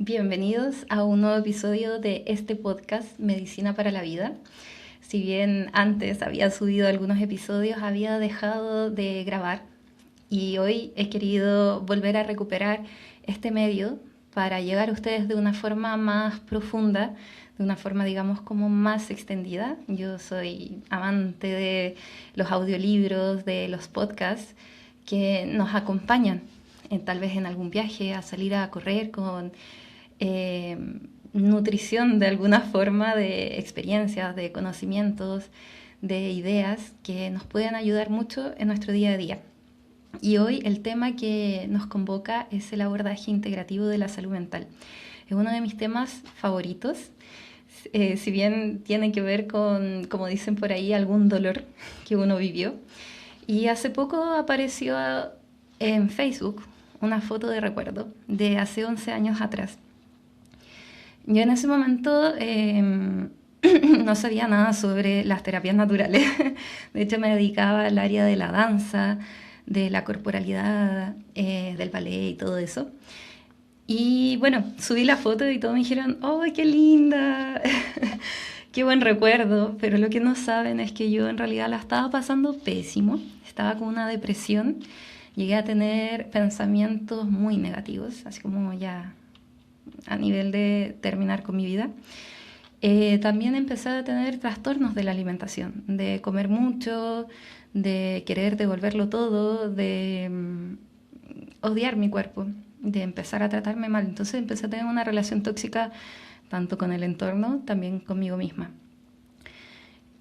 Bienvenidos a un nuevo episodio de este podcast Medicina para la Vida. Si bien antes había subido algunos episodios, había dejado de grabar y hoy he querido volver a recuperar este medio para llegar a ustedes de una forma más profunda, de una forma digamos como más extendida. Yo soy amante de los audiolibros, de los podcasts que nos acompañan tal vez en algún viaje, a salir a correr con eh, nutrición de alguna forma de experiencias, de conocimientos, de ideas que nos pueden ayudar mucho en nuestro día a día. Y hoy el tema que nos convoca es el abordaje integrativo de la salud mental. Es uno de mis temas favoritos, si bien tiene que ver con, como dicen por ahí, algún dolor que uno vivió. Y hace poco apareció en Facebook una foto de recuerdo de hace 11 años atrás. Yo en ese momento no sabía nada sobre las terapias naturales. De hecho, me dedicaba al área de la danza, de la corporalidad, del ballet y todo eso. Y bueno, subí la foto y todos me dijeron, ¡oh, qué linda! ¡Qué buen recuerdo! Pero lo que no saben es que yo en realidad la estaba pasando pésimo. Estaba con una depresión. Llegué a tener pensamientos muy negativos, así como ya a nivel de terminar con mi vida. También empecé a tener trastornos de la alimentación, de comer mucho, de querer devolverlo todo, de odiar mi cuerpo, de empezar a tratarme mal. Entonces empecé a tener una relación tóxica tanto con el entorno, también conmigo misma.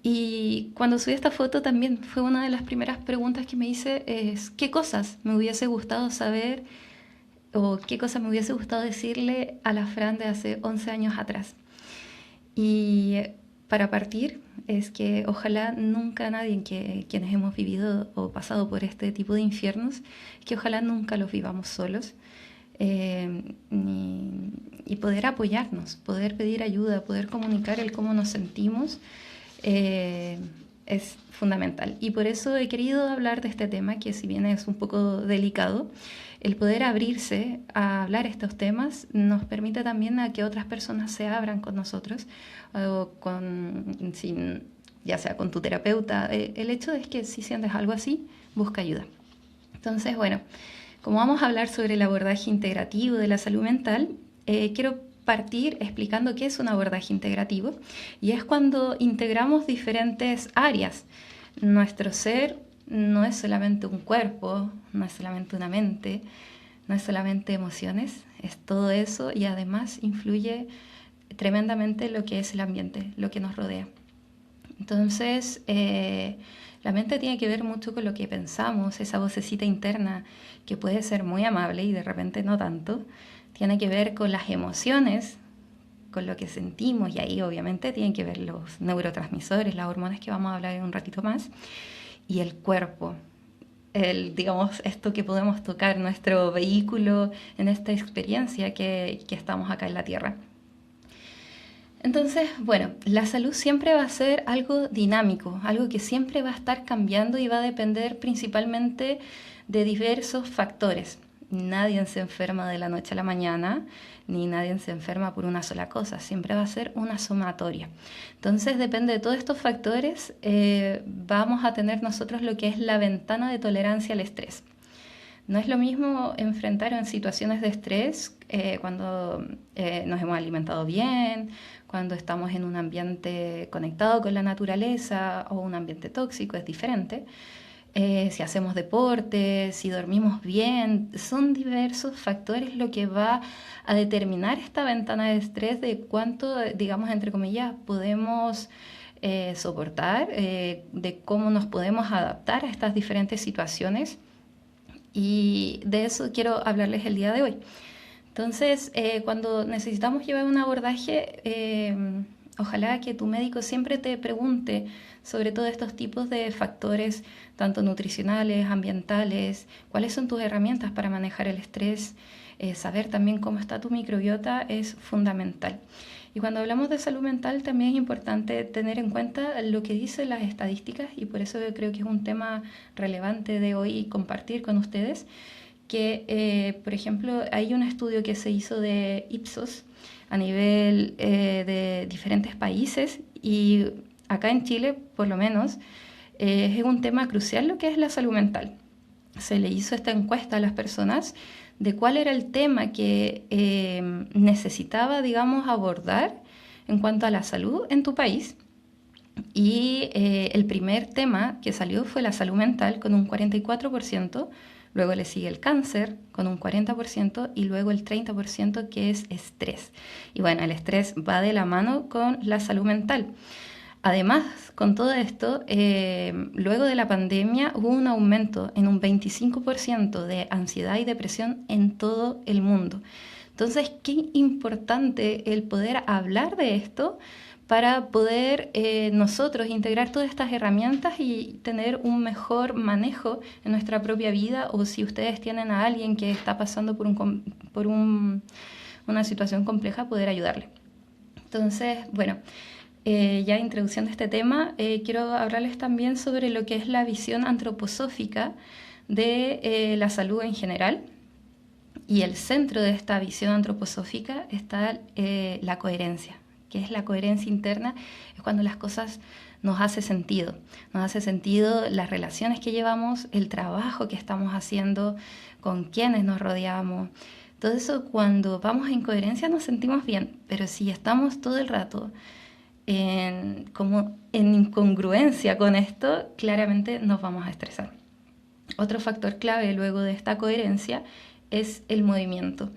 Y cuando subí esta foto también fue una de las primeras preguntas que me hice es ¿qué cosas me hubiese gustado saber o qué cosas me hubiese gustado decirle a la Fran de hace 11 años atrás? Y para partir es que ojalá nunca nadie quienes hemos vivido o pasado por este tipo de infiernos, que ojalá nunca los vivamos solos. Y poder apoyarnos, poder pedir ayuda, poder comunicar el cómo nos sentimos, es fundamental. Y por eso he querido hablar de este tema, que si bien es un poco delicado, el poder abrirse a hablar estos temas nos permite también a que otras personas se abran con nosotros, o ya sea con tu terapeuta. El hecho es que si sientes algo así, busca ayuda. Entonces, bueno, como vamos a hablar sobre el abordaje integrativo de la salud mental, quiero partir explicando qué es un abordaje integrativo, y es cuando integramos diferentes áreas. Nuestro ser no es solamente un cuerpo, no es solamente una mente, no es solamente emociones, es todo eso, y además influye tremendamente lo que es el ambiente, lo que nos rodea. Entonces, la mente tiene que ver mucho con lo que pensamos, esa vocecita interna que puede ser muy amable y de repente no tanto. Tiene que ver con las emociones, con lo que sentimos, y ahí obviamente tienen que ver los neurotransmisores, las hormonas que vamos a hablar en un ratito más, y el cuerpo, digamos, esto que podemos tocar, nuestro vehículo en esta experiencia que estamos acá en la Tierra. Entonces, bueno, la salud siempre va a ser algo dinámico, algo que siempre va a estar cambiando y va a depender principalmente de diversos factores. Nadie se enferma de la noche a la mañana, ni nadie se enferma por una sola cosa, siempre va a ser una sumatoria. Entonces, depende de todos estos factores, vamos a tener nosotros lo que es la ventana de tolerancia al estrés. No es lo mismo enfrentar en situaciones de estrés cuando nos hemos alimentado bien, cuando estamos en un ambiente conectado con la naturaleza, o un ambiente tóxico, es diferente. Si hacemos deporte, si dormimos bien, son diversos factores lo que va a determinar esta ventana de estrés de cuánto, digamos, entre comillas, podemos soportar, de cómo nos podemos adaptar a estas diferentes situaciones. Y de eso quiero hablarles el día de hoy. Entonces, cuando necesitamos llevar un abordaje, ojalá que tu médico siempre te pregunte sobre todos estos tipos de factores, tanto nutricionales, ambientales, cuáles son tus herramientas para manejar el estrés, saber también cómo está tu microbiota es fundamental. Y cuando hablamos de salud mental también es importante tener en cuenta lo que dicen las estadísticas, y por eso yo creo que es un tema relevante de hoy compartir con ustedes, que, por ejemplo, hay un estudio que se hizo de Ipsos a nivel de diferentes países y acá en Chile, por lo menos, es un tema crucial lo que es la salud mental. Se le hizo esta encuesta a las personas de cuál era el tema que necesitaba, digamos, abordar en cuanto a la salud en tu país. Y el primer tema que salió fue la salud mental con un 44%, luego le sigue el cáncer con un 40% y luego el 30% que es estrés. Y bueno, el estrés va de la mano con la salud mental. Además, con todo esto, luego de la pandemia hubo un aumento en un 25% de ansiedad y depresión en todo el mundo. Entonces, qué importante el poder hablar de esto para poder nosotros integrar todas estas herramientas y tener un mejor manejo en nuestra propia vida, o si ustedes tienen a alguien que está pasando por una situación compleja, poder ayudarle. Entonces, bueno, ya introduciendo este tema, quiero hablarles también sobre lo que es la visión antroposófica de la salud en general. Y el centro de esta visión antroposófica está la coherencia. ¿Qué es la coherencia interna? Es cuando las cosas nos hace sentido. Nos hace sentido las relaciones que llevamos, el trabajo que estamos haciendo, con quienes nos rodeamos. Todo eso, cuando vamos en coherencia nos sentimos bien, pero si estamos todo el rato como en incongruencia con esto, claramente nos vamos a estresar. Otro factor clave luego de esta coherencia es el movimiento.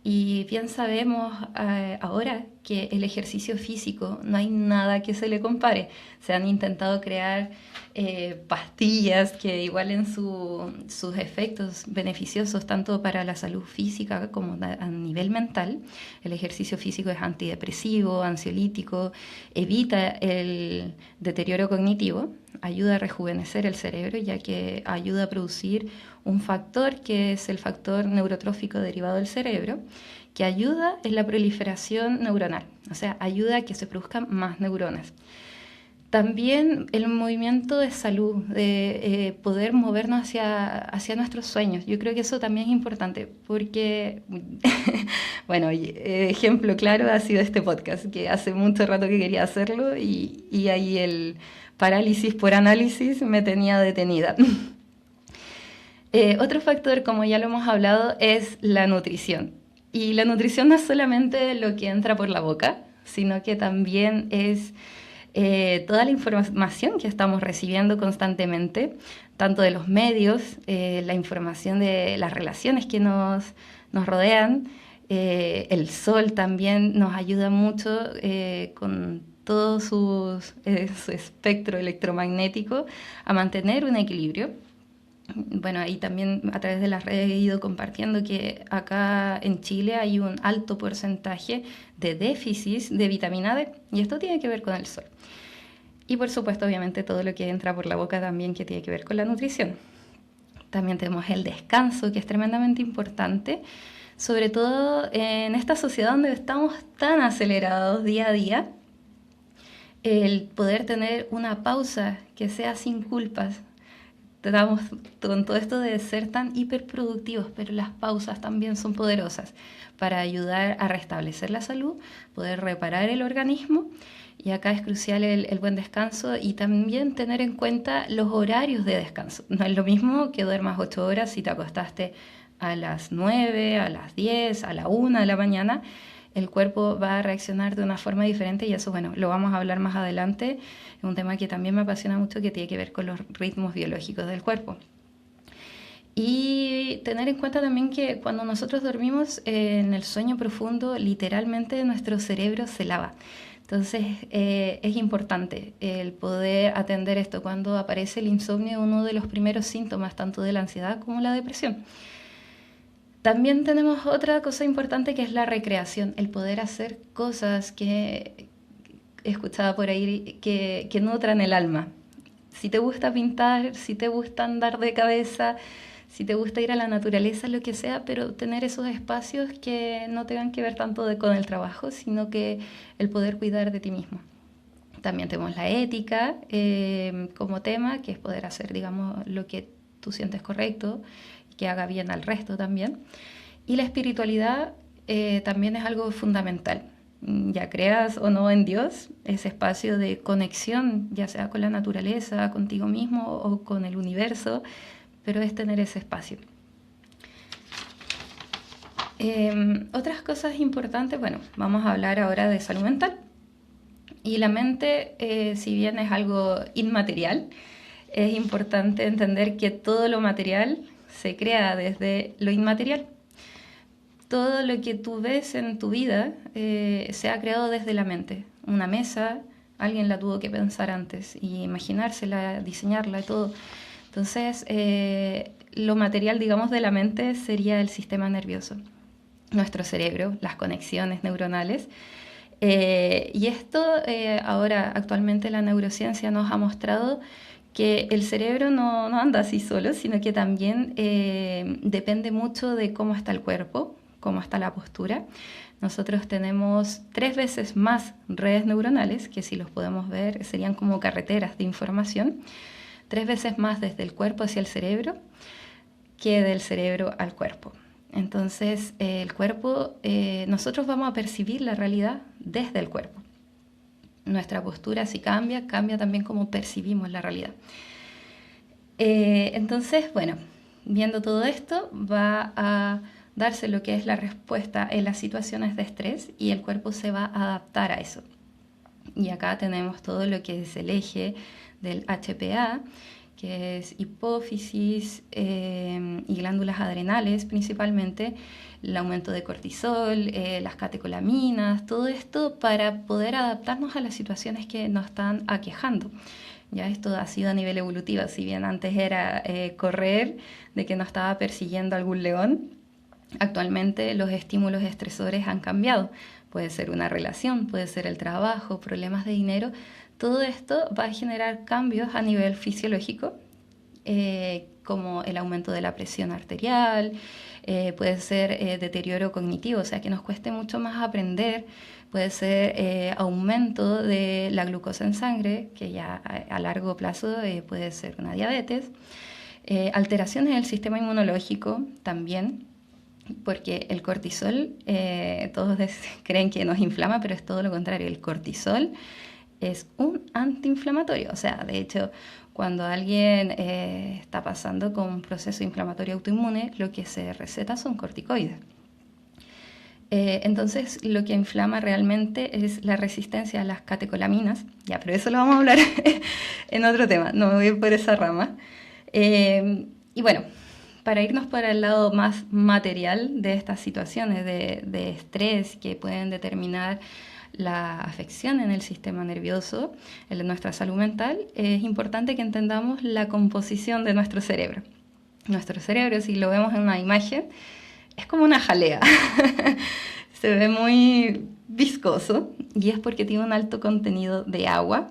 Y bien sabemos ahora que el ejercicio físico no hay nada que se le compare. Se han intentado crear pastillas que igualen sus efectos beneficiosos tanto para la salud física como a nivel mental. El ejercicio físico es antidepresivo, ansiolítico, evita el deterioro cognitivo, ayuda a rejuvenecer el cerebro, ya que ayuda a producir un factor que es el factor neurotrófico derivado del cerebro, que ayuda en la proliferación neuronal, o sea, ayuda a que se produzcan más neuronas. También el movimiento de salud, de poder movernos hacia nuestros sueños. Yo creo que eso también es importante porque, bueno, ejemplo claro ha sido este podcast, que hace mucho rato que quería hacerlo y ahí el parálisis por análisis me tenía detenida. Otro factor, como ya lo hemos hablado, es la nutrición. Y la nutrición no es solamente lo que entra por la boca, sino que también es toda la información que estamos recibiendo constantemente, tanto de los medios, la información de las relaciones que nos rodean, el sol también nos ayuda mucho con todo su espectro electromagnético a mantener un equilibrio. Bueno, ahí también a través de las redes he ido compartiendo que acá en Chile hay un alto porcentaje de déficit de vitamina D y esto tiene que ver con el sol. Y por supuesto, obviamente, todo lo que entra por la boca también que tiene que ver con la nutrición. También tenemos el descanso, que es tremendamente importante, sobre todo en esta sociedad donde estamos tan acelerados día a día. El poder tener una pausa que sea sin culpas. Estamos con todo esto de ser tan hiperproductivos, pero las pausas también son poderosas para ayudar a restablecer la salud, poder reparar el organismo. Y acá es crucial el buen descanso y también tener en cuenta los horarios de descanso. No es lo mismo que duermas 8 horas si te acostaste a las 9, a las 10, a la 1 de la mañana. El cuerpo va a reaccionar de una forma diferente y eso, bueno, lo vamos a hablar más adelante. Es un tema que también me apasiona mucho, que tiene que ver con los ritmos biológicos del cuerpo. Y tener en cuenta también que cuando nosotros dormimos en el sueño profundo, literalmente nuestro cerebro se lava. Entonces es importante el poder atender esto. Cuando aparece el insomnio, uno de los primeros síntomas tanto de la ansiedad como la depresión. También tenemos otra cosa importante que es la recreación, el poder hacer cosas que he escuchado por ahí que nutran el alma. Si te gusta pintar, si te gusta andar de cabeza, si te gusta ir a la naturaleza, lo que sea, pero tener esos espacios que no tengan que ver tanto con el trabajo, sino que el poder cuidar de ti mismo. También tenemos la ética como tema, que es poder hacer, digamos, lo que tú sientes correcto, que haga bien al resto también. Y la espiritualidad también es algo fundamental. Ya creas o no en Dios, ese espacio de conexión, ya sea con la naturaleza, contigo mismo o con el universo, pero es tener ese espacio. Otras cosas importantes, bueno, vamos a hablar ahora de salud mental. Y la mente, si bien es algo inmaterial, es importante entender que todo lo material se crea desde lo inmaterial. Todo lo que tú ves en tu vida se ha creado desde la mente. Una mesa, alguien la tuvo que pensar antes y imaginársela, diseñarla y todo. Entonces, lo material, digamos, de la mente sería el sistema nervioso, nuestro cerebro, las conexiones neuronales. Y esto ahora, actualmente la neurociencia nos ha mostrado que el cerebro no anda así solo, sino que también depende mucho de cómo está el cuerpo, cómo está la postura. Nosotros tenemos 3 veces más redes neuronales, que si los podemos ver serían como carreteras de información, 3 veces más desde el cuerpo hacia el cerebro que del cerebro al cuerpo. Entonces, el cuerpo, nosotros vamos a percibir la realidad desde el cuerpo. Nuestra postura, si cambia, cambia también cómo percibimos la realidad. Entonces, bueno, viendo todo esto, va a darse lo que es la respuesta en las situaciones de estrés y el cuerpo se va a adaptar a eso. Y acá tenemos todo lo que es el eje del HPA, que es hipófisis y glándulas adrenales principalmente, el aumento de cortisol, las catecolaminas, todo esto para poder adaptarnos a las situaciones que nos están aquejando. Ya esto ha sido a nivel evolutivo, si bien antes era correr de que nos estaba persiguiendo algún león, actualmente los estímulos estresores han cambiado. Puede ser una relación, puede ser el trabajo, problemas de dinero. Todo esto va a generar cambios a nivel fisiológico, como el aumento de la presión arterial, puede ser deterioro cognitivo, o sea que nos cueste mucho más aprender, puede ser aumento de la glucosa en sangre, que ya a largo plazo puede ser una diabetes, alteraciones del sistema inmunológico también, porque el cortisol, todos creen que nos inflama, pero es todo lo contrario. El cortisol es un antiinflamatorio, o sea, de hecho, cuando alguien está pasando con un proceso inflamatorio autoinmune, lo que se receta son corticoides. Entonces, lo que inflama realmente es la resistencia a las catecolaminas, ya, pero eso lo vamos a hablar en otro tema, no me voy por esa rama. Y bueno, para irnos para el lado más material de estas situaciones de estrés que pueden determinar la afección en el sistema nervioso, en nuestra salud mental, es importante que entendamos la composición de nuestro cerebro. Nuestro cerebro, si lo vemos en una imagen, es como una jalea. Se ve muy viscoso y es porque tiene un alto contenido de agua.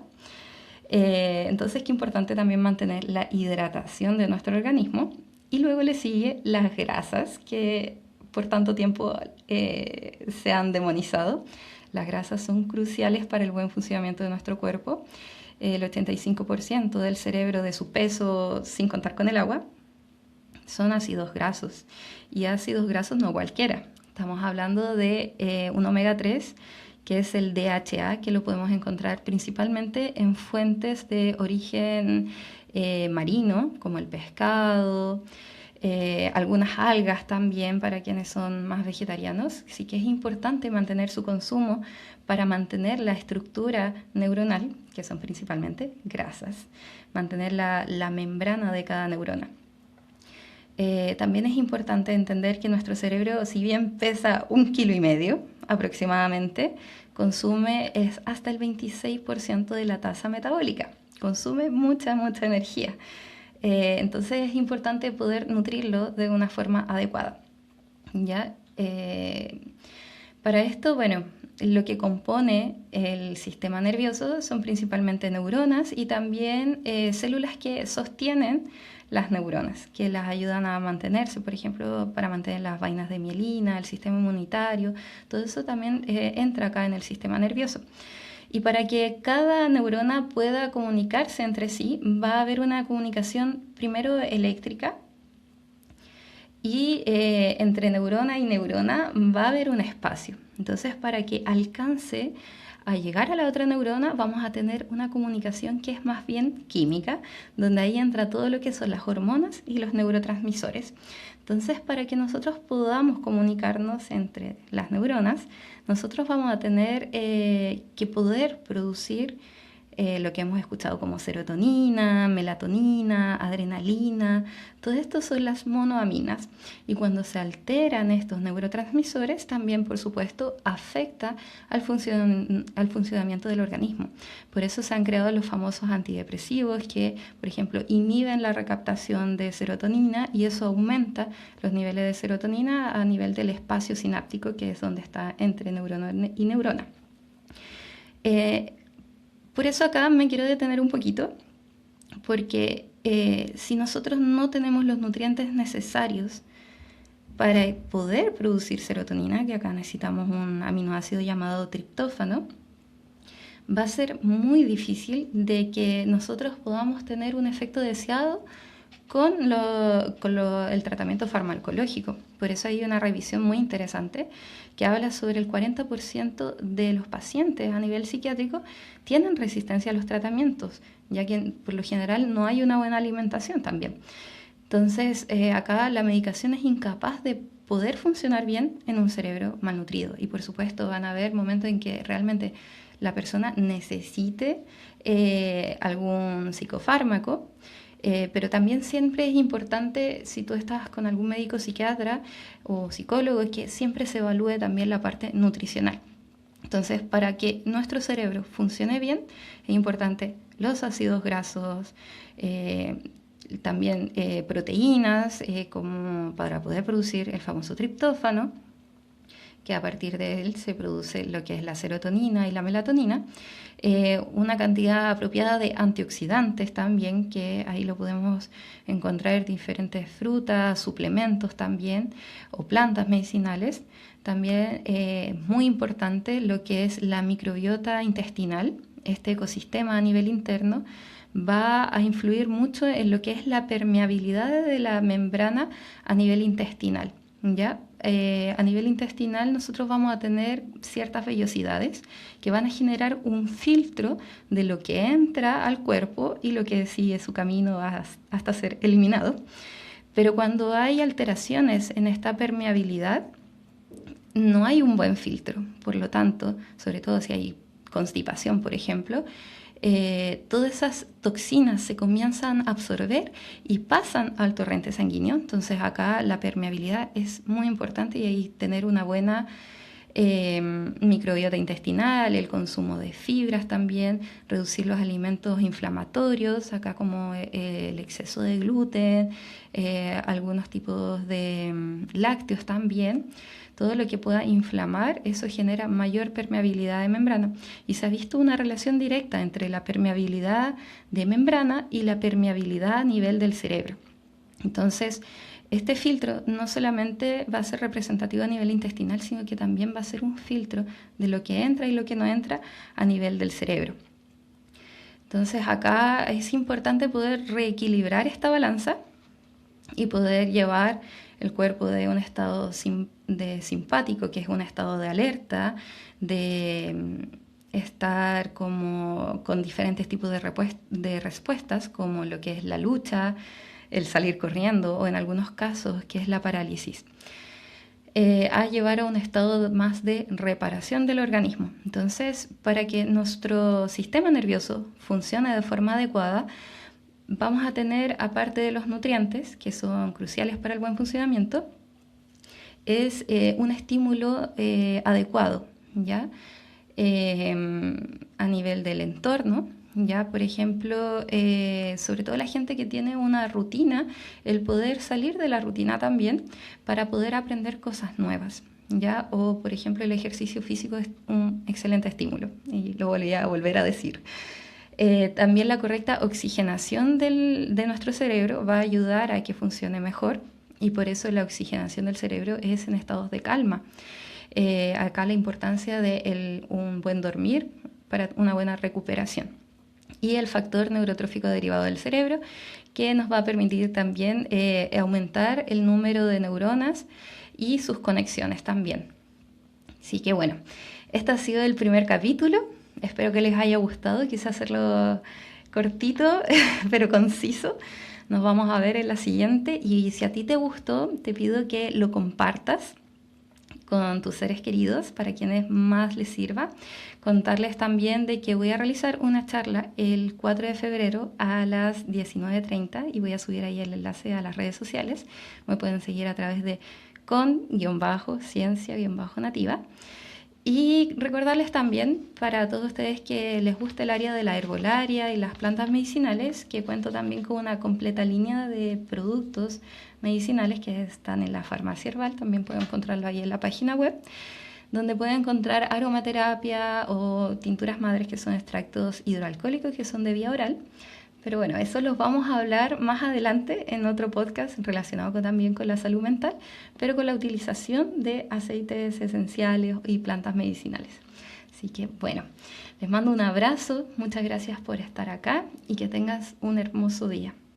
Entonces, qué importante también mantener la hidratación de nuestro organismo. Y luego le sigue las grasas, que por tanto tiempo se han demonizado. Las grasas son cruciales para el buen funcionamiento de nuestro cuerpo. El 85% del cerebro, de su peso, sin contar con el agua, son ácidos grasos. Y ácidos grasos no cualquiera. Estamos hablando de un omega 3, que es el DHA, que lo podemos encontrar principalmente en fuentes de origen marino, como el pescado, algunas algas también para quienes son más vegetarianos. Así que es importante mantener su consumo para mantener la estructura neuronal, que son principalmente grasas, mantener la membrana de cada neurona. También es importante entender que nuestro cerebro, si bien pesa 1,5 kilos aproximadamente, consume hasta el 26% de la tasa metabólica. Consume mucha energía. Entonces es importante poder nutrirlo de una forma adecuada. ¿Ya? Para esto, bueno, lo que compone el sistema nervioso son principalmente neuronas y también células que sostienen las neuronas, que las ayudan a mantenerse, por ejemplo, para mantener las vainas de mielina, el sistema inmunitario, todo eso también entra acá en el sistema nervioso. Y para que cada neurona pueda comunicarse entre sí, va a haber una comunicación primero eléctrica, y entre neurona y neurona va a haber un espacio. Entonces, para que alcance a llegar a la otra neurona, vamos a tener una comunicación que es más bien química, donde ahí entra todo lo que son las hormonas y los neurotransmisores. Entonces, para que nosotros podamos comunicarnos entre las neuronas, nosotros vamos a tener que poder producir lo que hemos escuchado como serotonina, melatonina, adrenalina, todo esto son las monoaminas. Y cuando se alteran estos neurotransmisores, también, por supuesto, afecta al funcionamiento del organismo. Por eso se han creado los famosos antidepresivos que, por ejemplo, inhiben la recaptación de serotonina y eso aumenta los niveles de serotonina a nivel del espacio sináptico, que es donde está entre neurona y neurona. Por eso acá me quiero detener un poquito, porque si nosotros no tenemos los nutrientes necesarios para poder producir serotonina, que acá necesitamos un aminoácido llamado triptófano, va a ser muy difícil de que nosotros podamos tener un efecto deseado con el tratamiento farmacológico. Por eso hay una revisión muy interesante que habla sobre el 40% de los pacientes a nivel psiquiátrico tienen resistencia a los tratamientos, ya que por lo general no hay una buena alimentación también. Entonces, acá la medicación es incapaz de poder funcionar bien en un cerebro malnutrido. Y por supuesto van a haber momentos en que realmente la persona necesite algún psicofármaco. Pero también siempre es importante, si tú estás con algún médico psiquiatra o psicólogo, que siempre se evalúe también la parte nutricional. Entonces, para que nuestro cerebro funcione bien, es importante los ácidos grasos, también proteínas, como para poder producir el famoso triptófano, que a partir de él se produce lo que es la serotonina y la melatonina, una cantidad apropiada de antioxidantes también, que ahí lo podemos encontrar en diferentes frutas, suplementos también, o plantas medicinales. También muy importante lo que es la microbiota intestinal. Este ecosistema a nivel interno va a influir mucho en lo que es la permeabilidad de la membrana a nivel intestinal, ¿ya? A nivel intestinal nosotros vamos a tener ciertas vellosidades que van a generar un filtro de lo que entra al cuerpo y lo que sigue su camino hasta ser eliminado. Pero cuando hay alteraciones en esta permeabilidad, no hay un buen filtro. Por lo tanto, sobre todo si hay constipación, por ejemplo, todas esas toxinas se comienzan a absorber y pasan al torrente sanguíneo. Entonces acá la permeabilidad es muy importante y ahí tener una buena microbiota intestinal, el consumo de fibras también, reducir los alimentos inflamatorios, acá como el exceso de gluten, algunos tipos de lácteos también. Todo lo que pueda inflamar, eso genera mayor permeabilidad de membrana. Y se ha visto una relación directa entre la permeabilidad de membrana y la permeabilidad a nivel del cerebro. Entonces, este filtro no solamente va a ser representativo a nivel intestinal, sino que también va a ser un filtro de lo que entra y lo que no entra a nivel del cerebro. Entonces, acá es importante poder reequilibrar esta balanza y poder llevar el cuerpo de un estado de simpático, que es un estado de alerta, de estar como con diferentes tipos de respuestas, como lo que es la lucha, el salir corriendo o en algunos casos que es la parálisis, a llevar a un estado más de reparación del organismo. Entonces, para que nuestro sistema nervioso funcione de forma adecuada, vamos a tener, aparte de los nutrientes, que son cruciales para el buen funcionamiento, es un estímulo adecuado, ¿ya? A nivel del entorno, ¿ya? Por ejemplo, sobre todo la gente que tiene una rutina, el poder salir de la rutina también para poder aprender cosas nuevas, ¿ya? O, por ejemplo, el ejercicio físico es un excelente estímulo, y lo voy a volver a decir. También la correcta oxigenación de nuestro cerebro va a ayudar a que funcione mejor y por eso la oxigenación del cerebro es en estados de calma. Acá la importancia de un buen dormir para una buena recuperación. y el factor neurotrófico derivado del cerebro, que nos va a permitir también aumentar el número de neuronas y sus conexiones también. Así que bueno, este ha sido el primer capítulo. Espero que les haya gustado, quise hacerlo cortito pero conciso. Nos vamos a ver en la siguiente, y si a ti te gustó, te pido que lo compartas con tus seres queridos, para quienes más les sirva. Contarles también de que voy a realizar una charla el 4 de febrero a las 19:30 y voy a subir ahí el enlace a las redes sociales. Me pueden seguir a través de con-ciencia-nativa. Y recordarles también para todos ustedes que les gusta el área de la herbolaria y las plantas medicinales, que cuento también con una completa línea de productos medicinales que están en la farmacia herbal. También pueden encontrarlo ahí en la página web, donde pueden encontrar aromaterapia o tinturas madres, que son extractos hidroalcohólicos que son de vía oral. Pero bueno, eso los vamos a hablar más adelante en otro podcast relacionado también con la salud mental, pero con la utilización de aceites esenciales y plantas medicinales. Así que bueno, les mando un abrazo, muchas gracias por estar acá y que tengas un hermoso día.